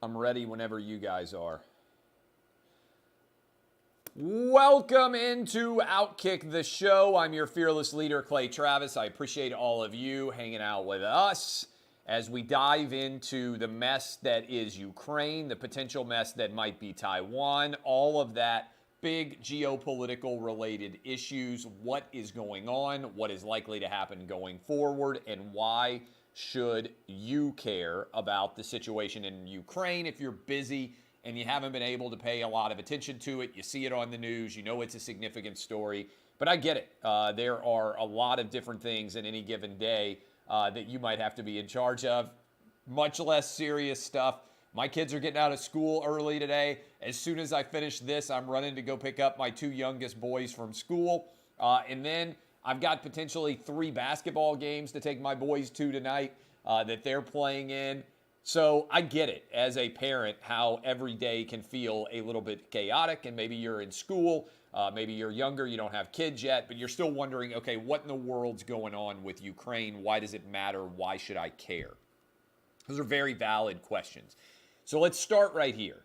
I'm ready whenever you guys are. Welcome into Outkick the Show. I'm your fearless leader, Clay Travis. I appreciate all of you hanging out with us as we dive into the mess that is Ukraine, the potential mess that might be Taiwan, all of that big geopolitical related issues, what is going on, what is likely to happen going forward, and why should you care about the situation in Ukraine. If you're busy and you haven't been able to pay a lot of attention to it, you see it on the news, you know it's a significant story, but I get it. There are a lot of different things in any given day that you might have to be in charge of, much less serious stuff. My kids are getting out of school early today. As soon as I finish this, I'm running to go pick up my two youngest boys from school. And then I've got potentially 3 basketball games to take my boys to tonight that they're playing in. So I get it as a parent how every day can feel a little bit chaotic, and maybe you're in school, maybe you're younger, you don't have kids yet, but you're still wondering, okay, what in the world's going on with Ukraine? Why does it matter? Why should I care? Those are very valid questions. So let's start right here.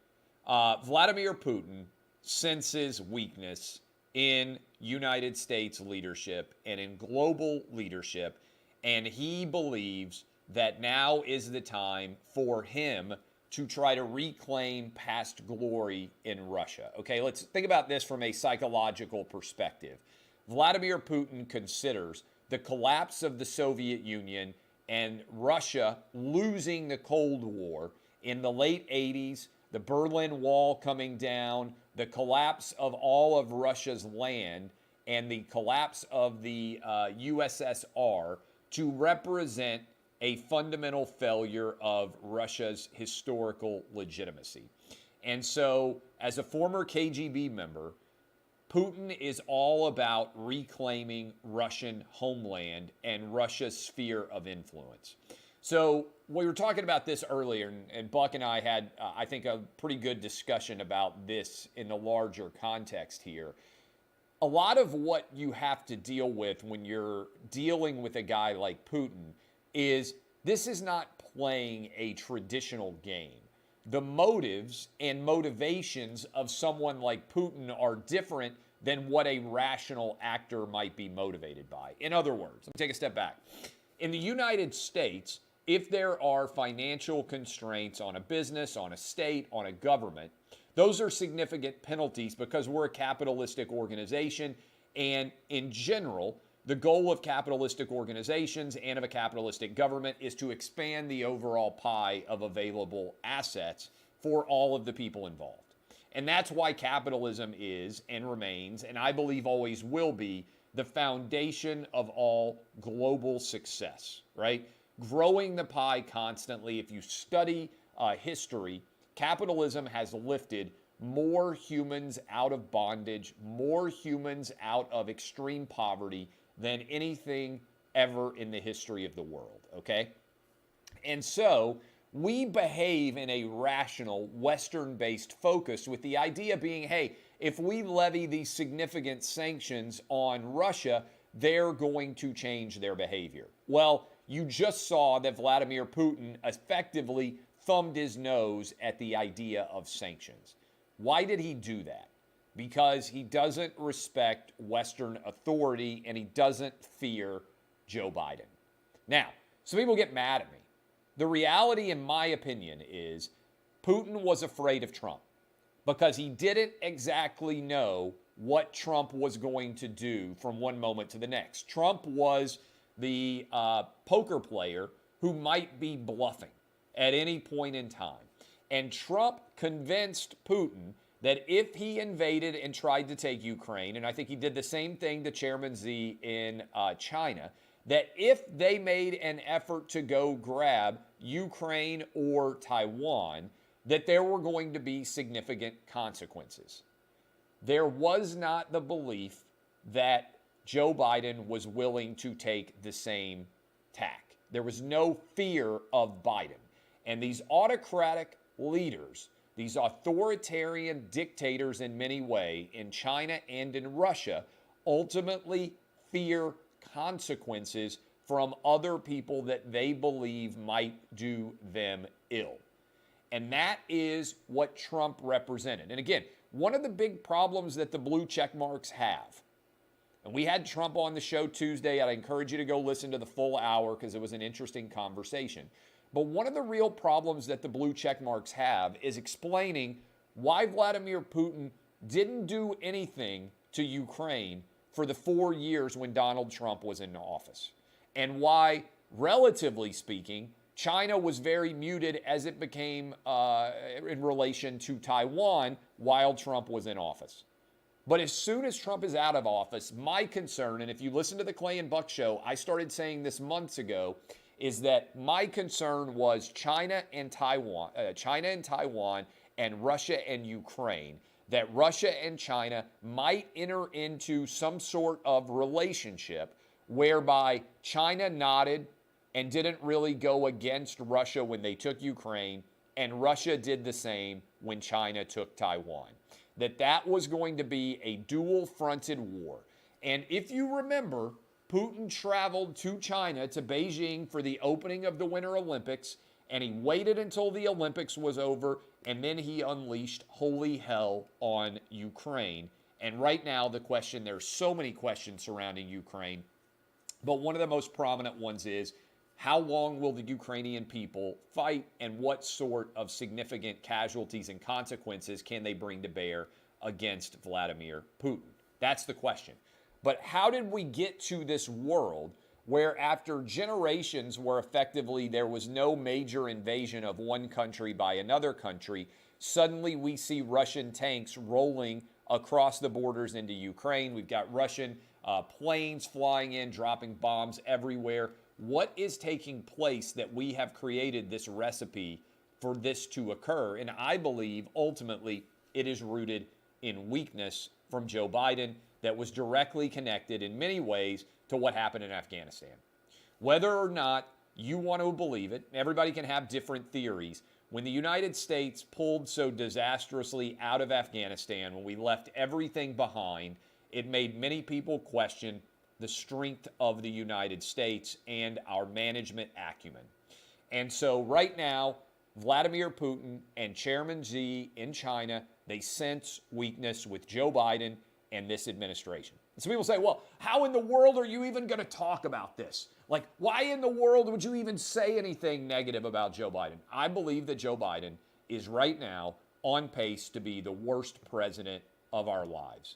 Vladimir Putin senses weakness in United States leadership and in global leadership, and he believes that now is the time for him to try to reclaim past glory in Russia. Okay, let's think about this from a psychological perspective. Vladimir Putin considers the collapse of the Soviet Union and Russia losing the Cold War in the late 80s, the Berlin Wall coming down, the collapse of all of Russia's land, and the collapse of the USSR to represent a fundamental failure of Russia's historical legitimacy. And so, as a former KGB member, Putin is all about reclaiming Russian homeland and Russia's sphere of influence. So we were talking about this earlier, and Buck and I had, I think, a pretty good discussion about this in the larger context here. A lot of what you have to deal with when you're dealing with a guy like Putin is this is not playing a traditional game. The motives and motivations of someone like Putin are different than what a rational actor might be motivated by. In other words, let me take a step back. In the United States, if there are financial constraints on a business, on a state, on a government, those are significant penalties because we're a capitalistic organization. And in general, the goal of capitalistic organizations and of a capitalistic government is to expand the overall pie of available assets for all of the people involved. And that's why capitalism is and remains, and I believe always will be, the foundation of all global success, right? Growing the pie constantly. If you study history, capitalism has lifted more humans out of bondage, more humans out of extreme poverty than anything ever in the history of the world, okay? And so we behave in a rational, Western-based focus with the idea being, hey, if we levy these significant sanctions on Russia, they're going to change their behavior. Well, you just saw that Vladimir Putin effectively thumbed his nose at the idea of sanctions. Why did he do that? Because he doesn't respect Western authority and he doesn't fear Joe Biden. Now, some people get mad at me. The reality, in my opinion, is Putin was afraid of Trump because he didn't exactly know what Trump was going to do from one moment to the next. Trump was the poker player who might be bluffing at any point in time. And Trump convinced Putin that if he invaded and tried to take Ukraine, and I think he did the same thing to Chairman Xi in China, that if they made an effort to go grab Ukraine or Taiwan, that there were going to be significant consequences. There was not the belief that Joe Biden was willing to take the same tack. There was no fear of Biden. And these autocratic leaders, these authoritarian dictators in many ways, in China and in Russia, ultimately fear consequences from other people that they believe might do them ill. And that is what Trump represented. And again, one of the big problems that the blue check marks have, and we had Trump on the show Tuesday. I'd encourage you to go listen to the full hour because it was an interesting conversation. But one of the real problems that the blue check marks have is explaining why Vladimir Putin didn't do anything to Ukraine for the 4 years when Donald Trump was in office, and why, relatively speaking, China was very muted as it became in relation to Taiwan while Trump was in office. But as soon as Trump is out of office, my concern, and if you listen to the Clay and Buck show, I started saying this months ago, is that my concern was China and Taiwan, and Russia and Ukraine, that Russia and China might enter into some sort of relationship whereby China nodded and didn't really go against Russia when they took Ukraine, and Russia did the same when China took Taiwan. That was going to be a dual-fronted war. And if you remember, Putin traveled to China, to Beijing, for the opening of the Winter Olympics, and he waited until the Olympics was over, and then he unleashed holy hell on Ukraine. And right now, there's so many questions surrounding Ukraine, but one of the most prominent ones is, how long will the Ukrainian people fight, and what sort of significant casualties and consequences can they bring to bear against Vladimir Putin? That's the question. But how did we get to this world where after generations where effectively there was no major invasion of one country by another country, suddenly we see Russian tanks rolling across the borders into Ukraine? We've got Russian planes flying in, dropping bombs everywhere. What is taking place that we have created this recipe for this to occur? And I believe ultimately it is rooted in weakness from Joe Biden that was directly connected in many ways to what happened in Afghanistan. Whether or not you want to believe it, everybody can have different theories. When the United States pulled so disastrously out of Afghanistan, when we left everything behind, it made many people question the strength of the United States and our management acumen. And so right now, Vladimir Putin and Chairman Xi in China, they sense weakness with Joe Biden and this administration. And some people say, well, how in the world are you even going to talk about this? Like, why in the world would you even say anything negative about Joe Biden? I believe that Joe Biden is right now on pace to be the worst president of our lives.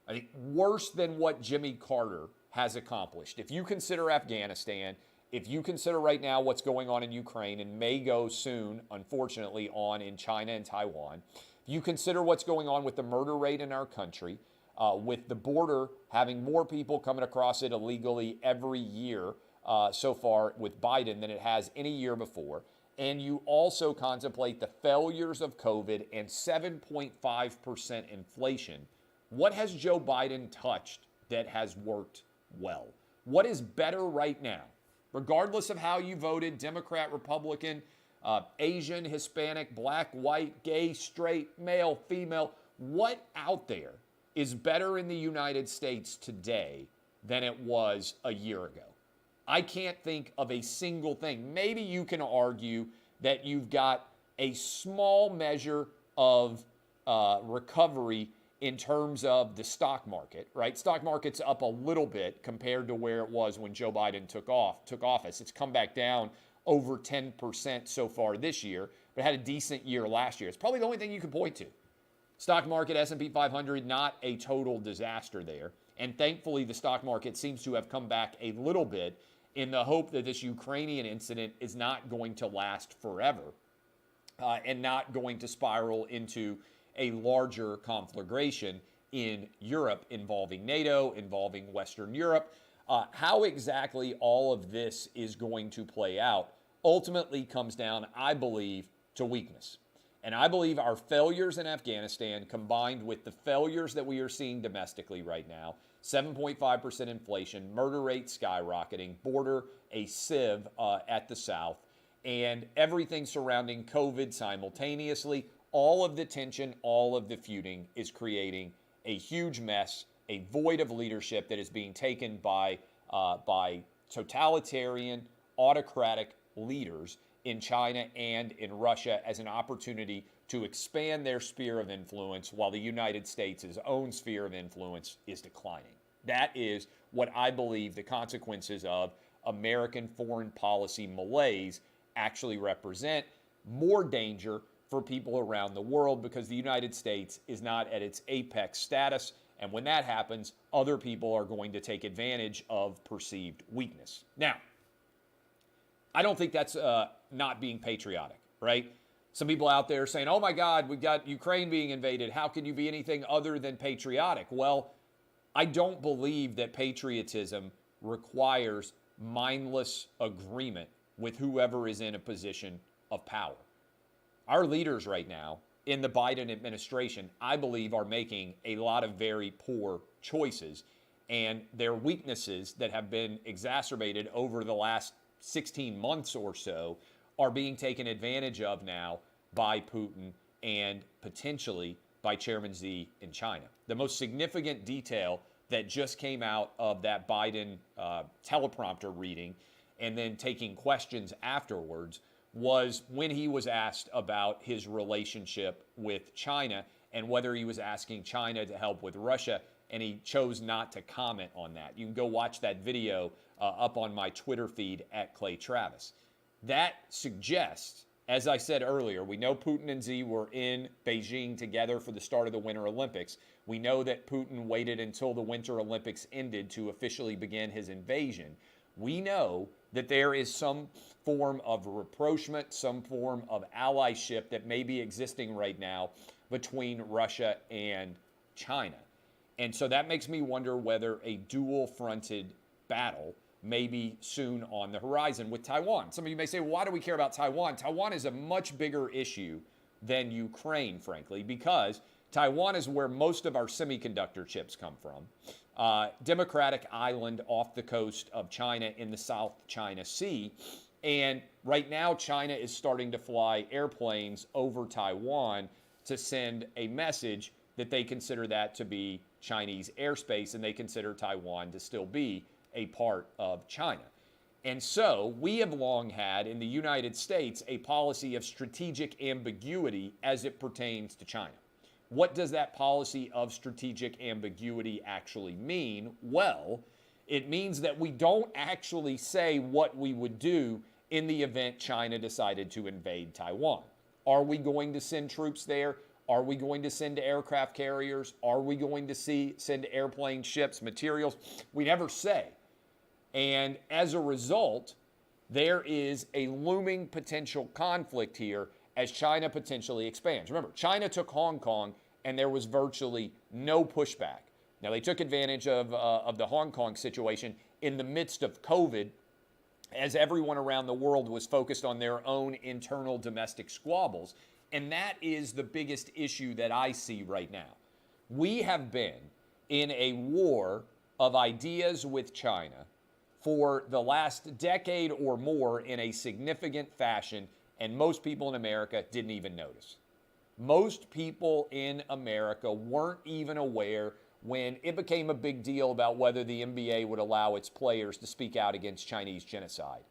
I think worse than what Jimmy Carter has accomplished. If you consider Afghanistan, if you consider right now what's going on in Ukraine and may go soon, unfortunately, on in China and Taiwan, if you consider what's going on with the murder rate in our country, with the border having more people coming across it illegally every year so far with Biden than it has any year before, and you also contemplate the failures of COVID and 7.5% inflation, what has Joe Biden touched that has worked well? What is better right now? Regardless of how you voted, Democrat, Republican, Asian, Hispanic, black, white, gay, straight, male, female, what out there is better in the United States today than it was a year ago? I can't think of a single thing. Maybe you can argue that you've got a small measure of recovery in terms of the stock market, right? Stock market's up a little bit compared to where it was when Joe Biden took office. It's come back down over 10% so far this year, but had a decent year last year. It's probably the only thing you can point to. Stock market, S&P 500, not a total disaster there. And thankfully, the stock market seems to have come back a little bit in the hope that this Ukrainian incident is not going to last forever and not going to spiral into a larger conflagration in Europe involving NATO, involving Western Europe. How exactly all of this is going to play out ultimately comes down, I believe, to weakness. And I believe our failures in Afghanistan, combined with the failures that we are seeing domestically right now, 7.5% inflation, murder rate skyrocketing, border a sieve at the south, and everything surrounding COVID simultaneously, all of the tension, all of the feuding is creating a huge mess, a void of leadership that is being taken by totalitarian, autocratic leaders. in China and in Russia as an opportunity to expand their sphere of influence while the United States' own sphere of influence is declining. That is what I believe the consequences of American foreign policy malaise actually represent. More danger for people around the world because the United States is not at its apex status. And when that happens, other people are going to take advantage of perceived weakness. Now, I don't think that's not being patriotic, right? Some people out there saying, oh my God, we've got Ukraine being invaded. How can you be anything other than patriotic? Well, I don't believe that patriotism requires mindless agreement with whoever is in a position of power. Our leaders right now in the Biden administration, I believe, are making a lot of very poor choices, and their weaknesses that have been exacerbated over the last 16 months or so are being taken advantage of now by Putin and potentially by Chairman Xi in China. The most significant detail that just came out of that Biden teleprompter reading and then taking questions afterwards was when he was asked about his relationship with China and whether he was asking China to help with Russia, and he chose not to comment on that. You can go watch that video up on my Twitter feed at Clay Travis. That suggests, as I said earlier, we know Putin and Xi were in Beijing together for the start of the Winter Olympics. We know that Putin waited until the Winter Olympics ended to officially begin his invasion. We know that there is some form of rapprochement, some form of allyship that may be existing right now between Russia and China. And so that makes me wonder whether a dual-fronted battle may be soon on the horizon with Taiwan. Some of you may say, well, why do we care about Taiwan? Taiwan is a much bigger issue than Ukraine, frankly, because Taiwan is where most of our semiconductor chips come from. Democratic island off the coast of China in the South China Sea. And right now, China is starting to fly airplanes over Taiwan to send a message that they consider that to be Chinese airspace, and they consider Taiwan to still be a part of China. And so we have long had in the United States a policy of strategic ambiguity as it pertains to China. What does that policy of strategic ambiguity actually mean? Well, it means that we don't actually say what we would do in the event China decided to invade Taiwan. Are we going to send troops there? Are we going to send aircraft carriers? Are we going to send airplane, ships, materials? We never say. And as a result, there is a looming potential conflict here as China potentially expands. Remember, China took Hong Kong and there was virtually no pushback. Now, they took advantage of the Hong Kong situation in the midst of COVID as everyone around the world was focused on their own internal domestic squabbles. And that is the biggest issue that I see right now. We have been in a war of ideas with China for the last decade or more in a significant fashion, and most people in America didn't even notice. Most people in America weren't even aware when it became a big deal about whether the NBA would allow its players to speak out against Chinese genocide.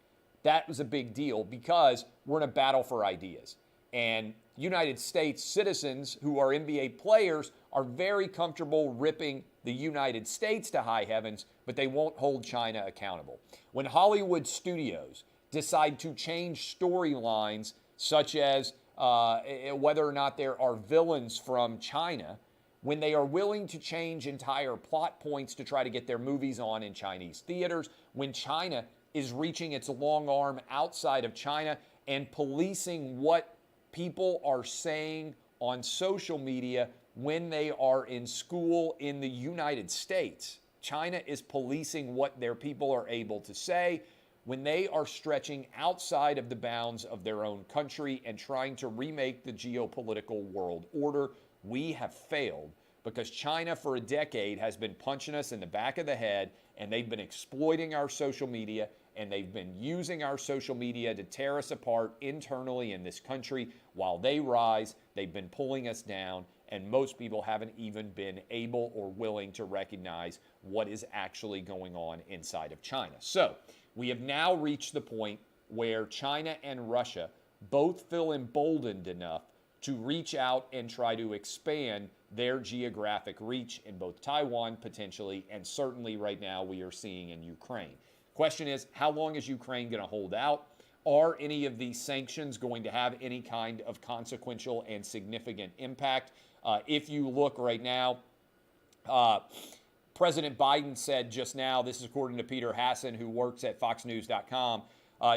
That was a big deal because we're in a battle for ideas. And United States citizens who are NBA players are very comfortable ripping the United States to high heavens, but they won't hold China accountable. When Hollywood studios decide to change storylines, such as whether or not there are villains from China, when they are willing to change entire plot points to try to get their movies on in Chinese theaters, when China is reaching its long arm outside of China and policing what people are saying on social media when they are in school in the United States. China is policing what their people are able to say when they are stretching outside of the bounds of their own country and trying to remake the geopolitical world order. We have failed because China for a decade has been punching us in the back of the head, and they've been exploiting our social media, and they've been using our social media to tear us apart internally in this country. While they rise, they've been pulling us down, and most people haven't even been able or willing to recognize what is actually going on inside of China. So we have now reached the point where China and Russia both feel emboldened enough to reach out and try to expand their geographic reach in both Taiwan, potentially, and certainly right now we are seeing in Ukraine. Question is, how long is Ukraine going to hold out? Are any of these sanctions going to have any kind of consequential and significant impact? If you look right now, President Biden said just now, this is according to Peter Hassan, who works at foxnews.com,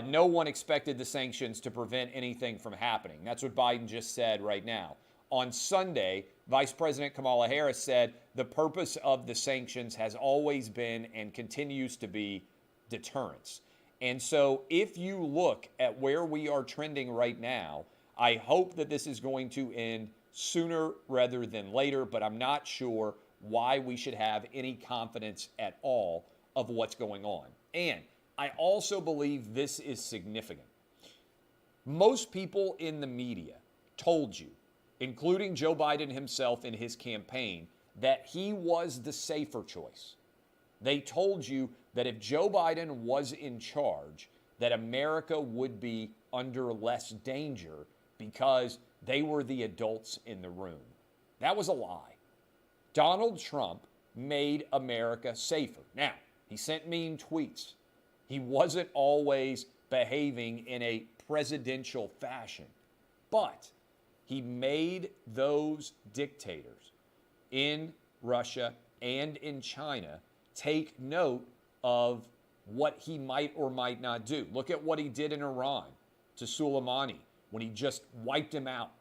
no one expected the sanctions to prevent anything from happening. That's what Biden just said right now. On Sunday, Vice President Kamala Harris said the purpose of the sanctions has always been and continues to be deterrence. And so if you look at where we are trending right now, I hope that this is going to end sooner rather than later, but I'm not sure why we should have any confidence at all of what's going on. And I also believe this is significant. Most people in the media told you, including Joe Biden himself in his campaign, that he was the safer choice. They told you that if Joe Biden was in charge, that America would be under less danger because they were the adults in the room. That was a lie. Donald Trump made America safer. Now, he sent mean tweets. He wasn't always behaving in a presidential fashion, but he made those dictators in Russia and in China take note of what he might or might not do. Look at what he did in Iran to Soleimani when he just wiped him out.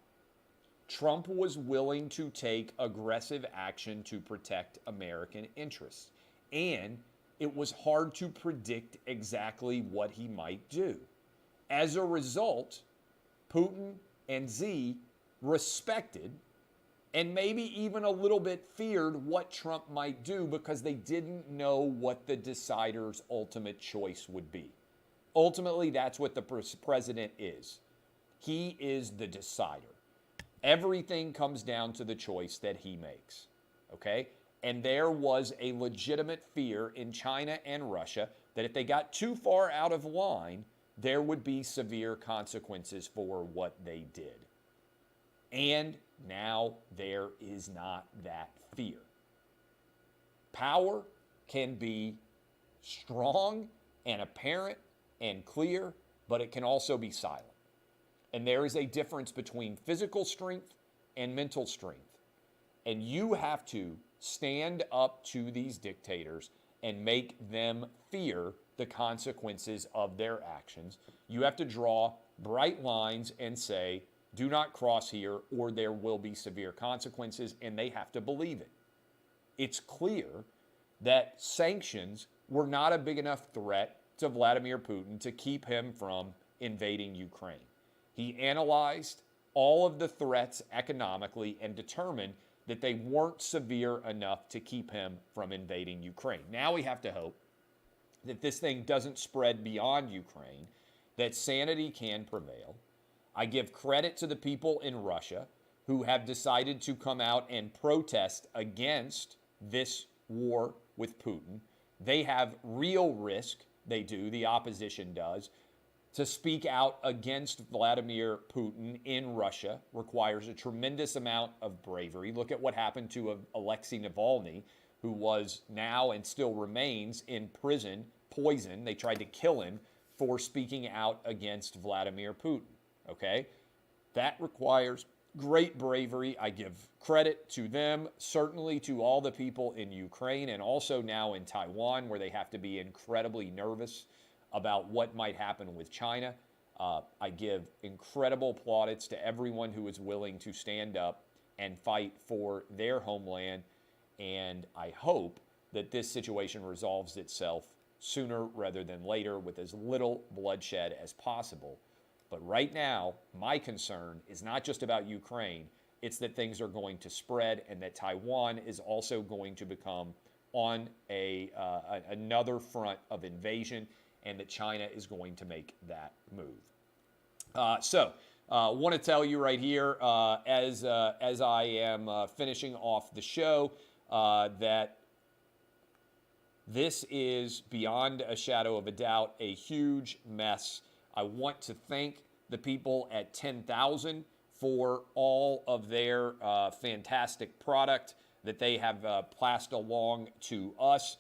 Trump was willing to take aggressive action to protect American interests. And it was hard to predict exactly what he might do. As a result, Putin and Xi respected and maybe even a little bit feared what Trump might do because they didn't know what the decider's ultimate choice would be. Ultimately, that's what the president is. He is the decider. Everything comes down to the choice that he makes, okay? And there was a legitimate fear in China and Russia that if they got too far out of line, there would be severe consequences for what they did. And now there is not that fear. Power can be strong and apparent and clear, but it can also be silent. And there is a difference between physical strength and mental strength. And you have to stand up to these dictators and make them fear the consequences of their actions. You have to draw bright lines and say, do not cross here or there will be severe consequences, and they have to believe it. It's clear that sanctions were not a big enough threat to Vladimir Putin to keep him from invading Ukraine. He analyzed all of the threats economically and determined that they weren't severe enough to keep him from invading Ukraine. Now we have to hope that this thing doesn't spread beyond Ukraine, that sanity can prevail. I give credit to the people in Russia who have decided to come out and protest against this war with Putin. They have real risk, they do, the opposition does. To speak out against Vladimir Putin in Russia requires a tremendous amount of bravery. Look at what happened to Alexei Navalny, who was now and still remains in prison, poisoned. They tried to kill him for speaking out against Vladimir Putin, okay? That requires great bravery. I give credit to them, certainly to all the people in Ukraine and also now in Taiwan, where they have to be incredibly nervous about what might happen with China. I give incredible plaudits to everyone who is willing to stand up and fight for their homeland. And I hope that this situation resolves itself sooner rather than later with as little bloodshed as possible. But right now, my concern is not just about Ukraine. It's that things are going to spread and that Taiwan is also going to become on another front of invasion, and that China is going to make that move. So want to tell you right here, as I am finishing off the show, that this is beyond a shadow of a doubt a huge mess. I want to thank the people at 10,000 for all of their fantastic product that they have passed along to us.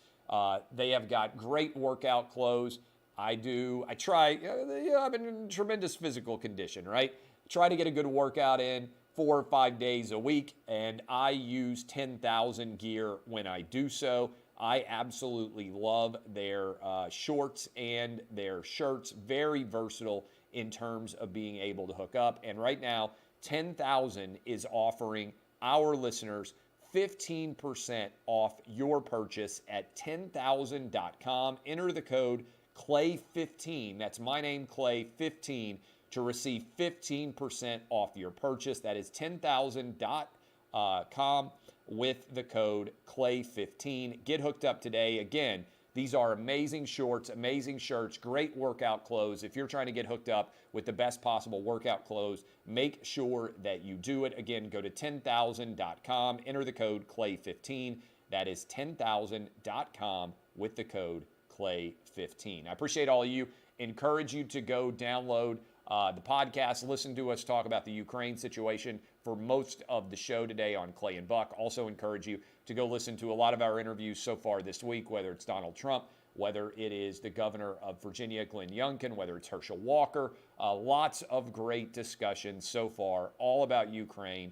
They have got great workout clothes. I'm in tremendous physical condition, right? Try to get a good workout in 4 or 5 days a week, and I use 10,000 gear when I do so. I absolutely love their shorts and their shirts. Very versatile in terms of being able to hook up. And right now, 10,000 is offering our listeners 15% off your purchase at tenthousand.com. Enter the code Clay15. That's my name, Clay15, to receive 15% off your purchase. That is tenthousand.com with the code Clay15. Get hooked up today. Again, these are amazing shorts, amazing shirts, great workout clothes. If you're trying to get hooked up with the best possible workout clothes, make sure that you do it. Again, go to tenthousand.com, enter the code Clay15. That is tenthousand.com with the code Clay15. I appreciate all of you. Encourage you to go download the podcast, listen to us talk about the Ukraine situation for most of the show today on Clay and Buck. Also encourage you to go listen to a lot of our interviews so far this week, whether it's Donald Trump, whether it is the governor of Virginia, Glenn Youngkin, whether it's Herschel Walker. Lots of great discussions so far, all about Ukraine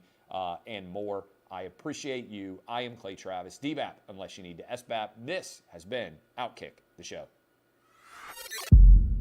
and more. I appreciate you. I am Clay Travis, DBAP, unless you need to SBAP. This has been Outkick the Show.